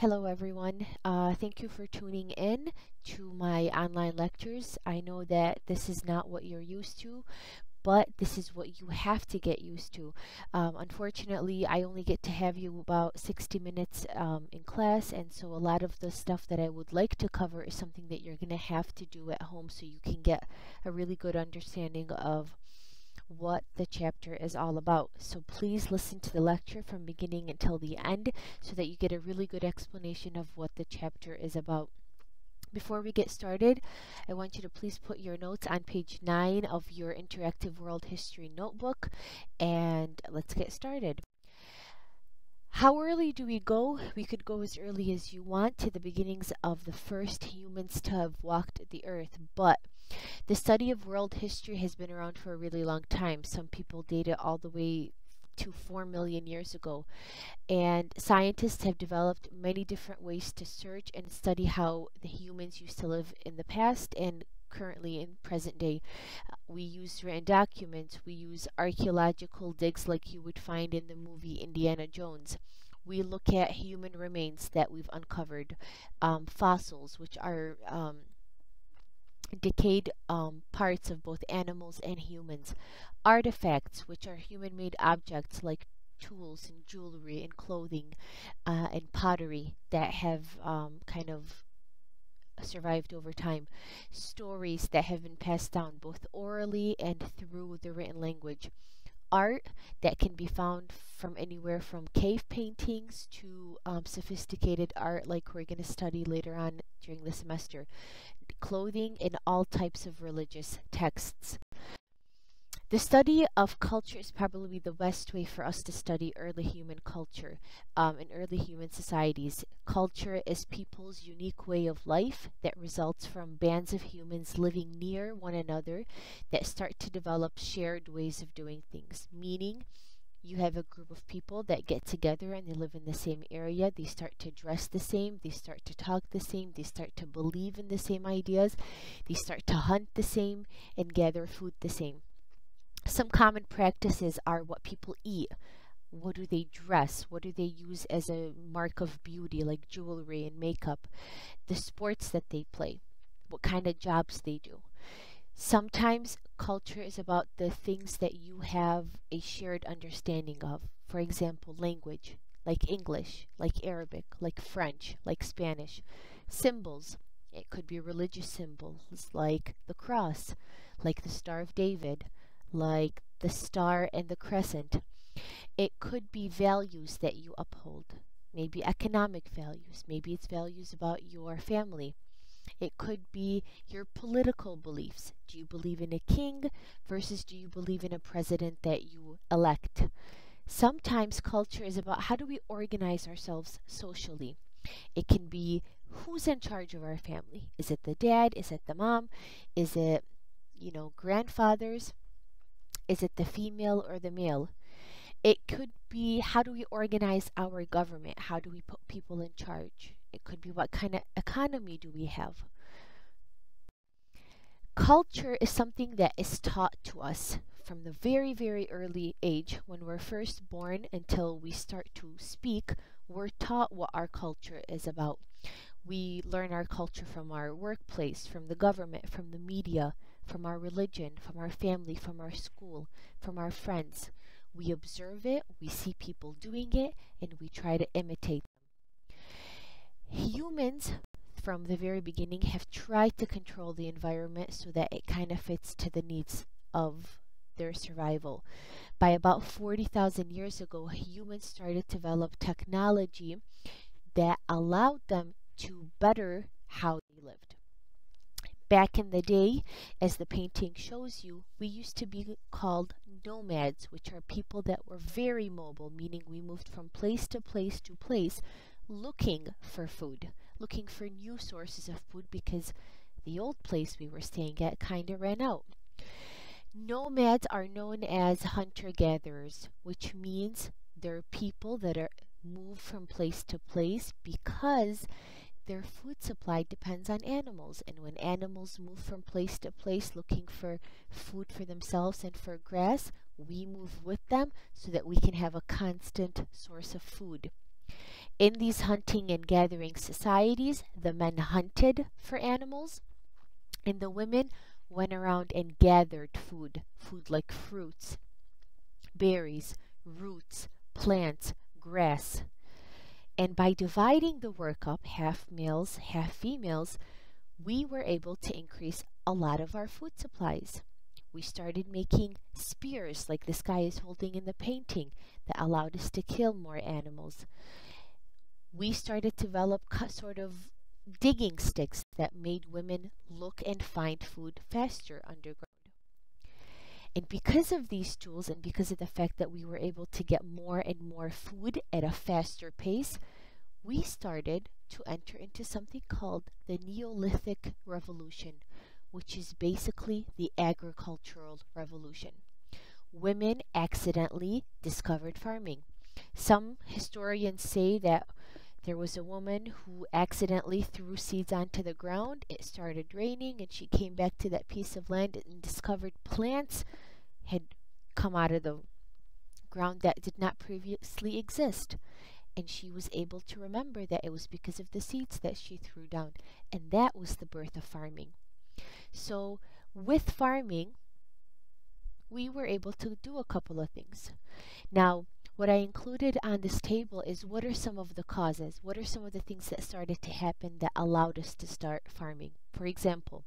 Hello, everyone. Thank you for tuning in to my online lectures. I know that this is not what you're used to, but this is what you have to get used to. Unfortunately, I only get to have you about 60 minutes in class, and so a lot of the stuff that I would like to cover is something that you're going to have to do at home so you can get a really good understanding of what the chapter is all about. So please listen to the lecture from beginning until the end so that you get a really good explanation of what the chapter is about. Before we get started, I want you to please put your notes on page 9 of your interactive world history notebook, and let's get started. How early do we go? We could go as early as you want to the beginnings of the first humans to have walked the earth, but the study of world history has been around for a really long time. Some people date it all the way to 4 million years ago. And scientists have developed many different ways to search and study how the humans used to live in the past and currently in present day. We use written documents, we use archaeological digs like you would find in the movie Indiana Jones. We look at human remains that we've uncovered, fossils, which are decayed parts of both animals and humans, artifacts, which are human-made objects like tools and jewelry and clothing and pottery that have kind of survived over time, stories that have been passed down both orally and through the written language, art that can be found from anywhere from cave paintings to sophisticated art like we're going to study later on during the semester, clothing, and all types of religious texts. The study of culture is probably the best way for us to study early human culture and early human societies. Culture is people's unique way of life that results from bands of humans living near one another that start to develop shared ways of doing things, meaning you have a group of people that get together and they live in the same area. They start to dress the same. They start to talk the same. They start to believe in the same ideas. They start to hunt the same and gather food the same. Some common practices are what people eat. What do they dress? What do they use as a mark of beauty, like jewelry and makeup? The sports that they play. What kind of jobs they do. Sometimes culture is about the things that you have a shared understanding of. For example, language, like English, like Arabic, like French, like Spanish. Symbols. It could be religious symbols like the cross, like the Star of David, like the star and the crescent. It could be values that you uphold, maybe economic values, maybe it's values about your family. It could be your political beliefs. Do you believe in a king versus do you believe in a president that you elect? Sometimes culture is about how do we organize ourselves socially. It can be who's in charge of our family. Is it the dad? Is it the mom? Is it, grandfathers? Is it the female or the male? It could be how do we organize our government? How do we put people in charge? It could be what kind of economy do we have? Culture is something that is taught to us from the very, very early age. When we're first born until we start to speak, we're taught what our culture is about. We learn our culture from our workplace, from the government, from the media, from our religion, from our family, from our school, from our friends. We observe it, we see people doing it, and we try to imitate them. Humans, from the very beginning, have tried to control the environment so that it kind of fits to the needs of their survival. By about 40,000 years ago, humans started to develop technology that allowed them to better how they lived. Back in the day, as the painting shows you, we used to be called nomads, which are people that were very mobile, meaning we moved from place to place to place looking for food, looking for new sources of food because the old place we were staying at kind of ran out. Nomads are known as hunter-gatherers, which means they're people that are move from place to place because their food supply depends on animals, and when animals move from place to place looking for food for themselves and for grass, we move with them so that we can have a constant source of food. In these hunting and gathering societies, the men hunted for animals, and the women went around and gathered food like fruits, berries, roots, plants, grass. And by dividing the work up, half males, half females, we were able to increase a lot of our food supplies. We started making spears like this guy is holding in the painting that allowed us to kill more animals. We started to develop sort of digging sticks that made women look and find food faster underground. And because of these tools and because of the fact that we were able to get more and more food at a faster pace, we started to enter into something called the Neolithic Revolution, which is basically the agricultural revolution. Women accidentally discovered farming. Some historians say that there was a woman who accidentally threw seeds onto the ground. It started raining, and she came back to that piece of land and discovered plants had come out of the ground that did not previously exist. And she was able to remember that it was because of the seeds that she threw down. And that was the birth of farming. So with farming, we were able to do a couple of things. Now, what I included on this table is what are some of the causes? What are some of the things that started to happen that allowed us to start farming? For example,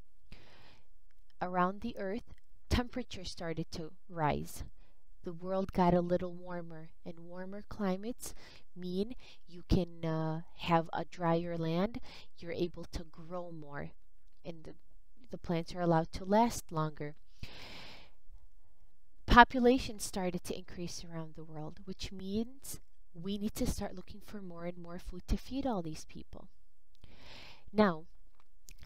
around the earth, temperature started to rise. The world got a little warmer, and warmer climates mean you can have a drier land. You're able to grow more, and the plants are allowed to last longer. Population started to increase around the world, which means we need to start looking for more and more food to feed all these people. Now,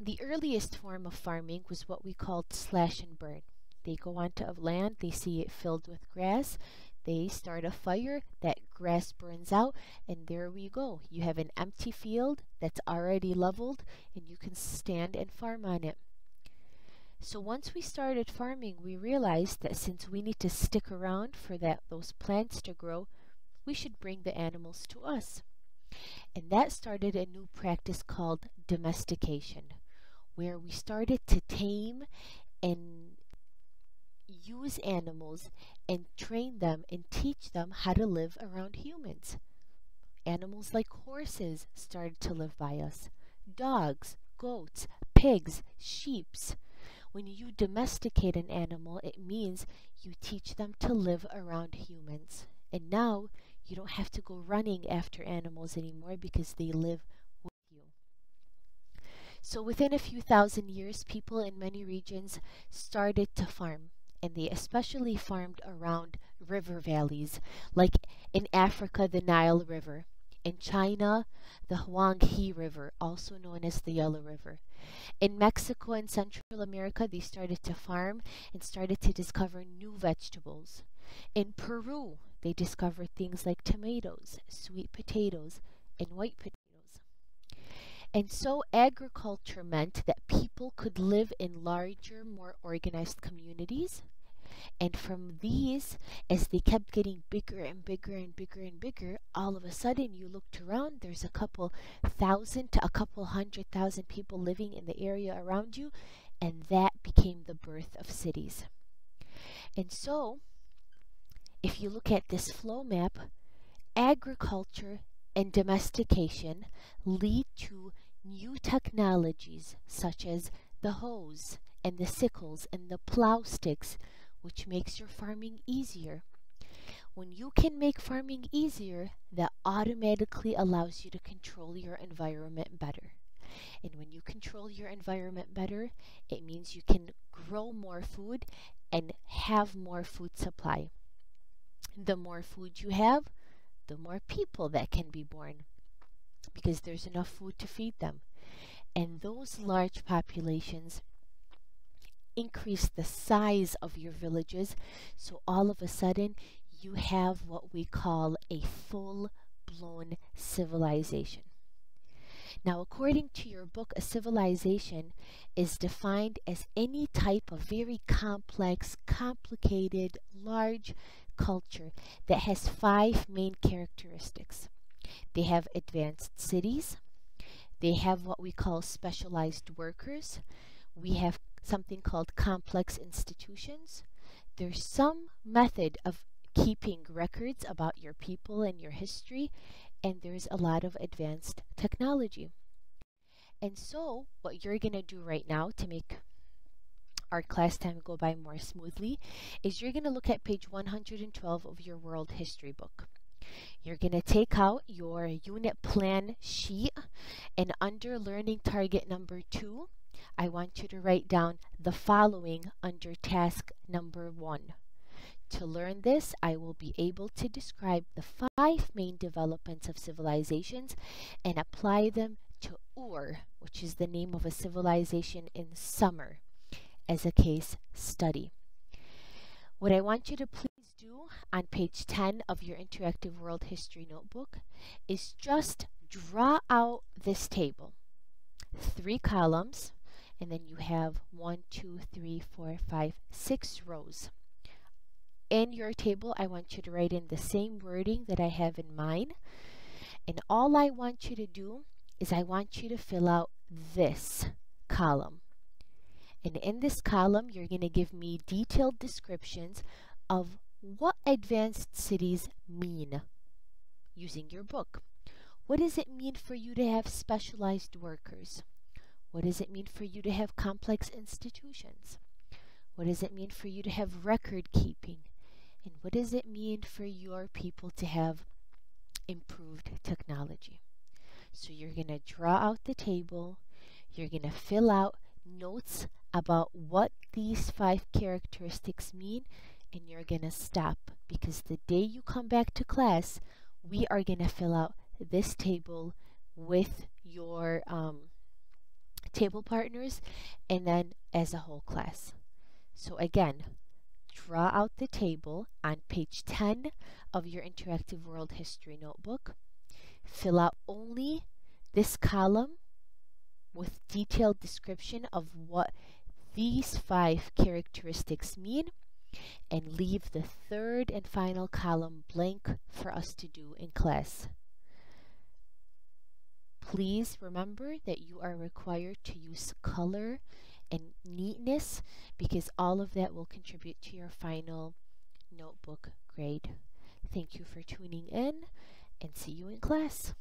the earliest form of farming was what we called slash and burn. They go onto a land, they see it filled with grass, they start a fire, that grass burns out, and there we go. You have an empty field that's already leveled, and you can stand and farm on it. So once we started farming, we realized that since we need to stick around for those plants to grow, we should bring the animals to us. And that started a new practice called domestication, where we started to tame and use animals and train them and teach them how to live around humans. Animals like horses started to live by us, dogs, goats, pigs, sheep. When you domesticate an animal, it means you teach them to live around humans. And now you don't have to go running after animals anymore because they live with you. So within a few thousand years, people in many regions started to farm. And they especially farmed around river valleys, like in Africa, the Nile River. In China, the Huanghe River, also known as the Yellow River. In Mexico and Central America, they started to farm and started to discover new vegetables. In Peru, they discovered things like tomatoes, sweet potatoes, and white potatoes. And so agriculture meant that people could live in larger, more organized communities. And from these, as they kept getting bigger and bigger and bigger and bigger, all of a sudden you looked around, there's a couple thousand to a couple 100,000 people living in the area around you, and that became the birth of cities. And so, if you look at this flow map, agriculture and domestication lead to new technologies such as the hoes and the sickles and the plow sticks, which makes your farming easier. When you can make farming easier, that automatically allows you to control your environment better. And when you control your environment better, it means you can grow more food and have more food supply. The more food you have, the more people that can be born, because there's enough food to feed them. And those large populations increase the size of your villages, so all of a sudden you have what we call a full-blown civilization. Now, according to your book, a civilization is defined as any type of very complex, complicated, large culture that has 5 main characteristics. They have advanced cities. They have what we call specialized workers. We have something called complex institutions. There's some method of keeping records about your people and your history, and there's a lot of advanced technology. And so, what you're going to do right now to make our class time go by more smoothly is you're going to look at page 112 of your world history book. You're going to take out your unit plan sheet, and under learning target number 2, I want you to write down the following under task number 1. To learn this, I will be able to describe the 5 main developments of civilizations and apply them to Ur, which is the name of a civilization in summer, as a case study. What I want you to please do on page 10 of your interactive world history notebook is just draw out this table. 3 columns, and then you have 1, 2, 3, 4, 5, 6 rows. In your table, I want you to write in the same wording that I have in mine. And all I want you to do is I want you to fill out this column. And in this column, you're going to give me detailed descriptions of what advanced cities mean using your book. What does it mean for you to have specialized workers? What does it mean for you to have complex institutions? What does it mean for you to have record keeping? And what does it mean for your people to have improved technology? So you're going to draw out the table. You're going to fill out notes about what these 5 characteristics mean, and you're going to stop, because the day you come back to class, we are going to fill out this table with your table partners and then as a whole class. So again, draw out the table on page 10 of your interactive world history notebook. Fill out only this column with detailed description of what these 5 characteristics mean, and leave the third and final column blank for us to do in class. Please remember that you are required to use color and neatness, because all of that will contribute to your final notebook grade. Thank you for tuning in, and see you in class.